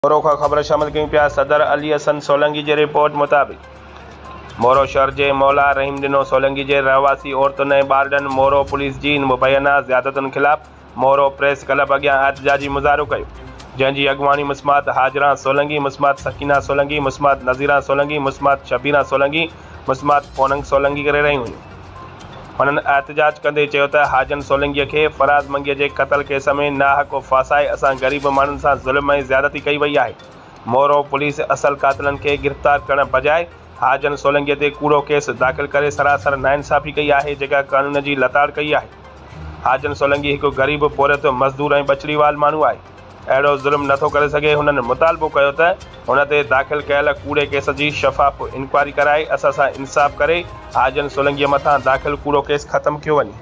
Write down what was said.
मोरो खां ख़बर शामिल कयूं पिया। सदर अली हसन सोलंकी जी रिपोर्ट मुताबिक़ मोरो शहर जे मौला रहीम ॾिनो सोलंकी जे रहवासी औरतुनि ऐं ॿारनि मोरो पुलिस जी मुबैना ज़ियादतुनि ख़िलाफ़ मोरो प्रेस क्लब अॻियां एहतजाजी मुज़ाहिरो कयो, जंहिंजी अॻुवानी मुस्मात हाजरा सोलंकी, मुस्मात सकीना सोलंकी, मुस्मात नज़ीरा सोलंकी, मुस्मात शबीना सोलंकी, मुस्मात फोनंग सोलंकी करे रहियूं हुयूं। हुननि एहतजाज कंदे चयो त हाजन सोलंकीअ खे फराज़ मंगीअ जे क़तल केस में नाहक फासाए असां ग़रीब माण्हुनि सां ज़ुल्म ऐं ज़्यादती कई वई आहे। मोरो पुलिस असल कातिलनि खे गिरफ़्तार करण बजाए हाजन सोलंकीअ ते कूड़ो केस दाख़िल करे सरासर नाइंसाफ़ी कई आहे, जेका कानून जी लताड़ कई आहे। हाजन सोलंकी हिकु ग़रीब पोरत मज़दूर ऐं बछड़ीवाल माण्हू आहे। अहिड़ो ज़ुल्म नथो करे सघे। हुननि मुतालबो कयो त हुन ते दाख़िल कयल कूड़े केस जी शफ़ाफ़ इंक्वायरी कराए असां सां इंसाफ़ करे हाजन सोलंकीअ मथां दाख़िल कूड़ो केस ख़तमु कयो वञे।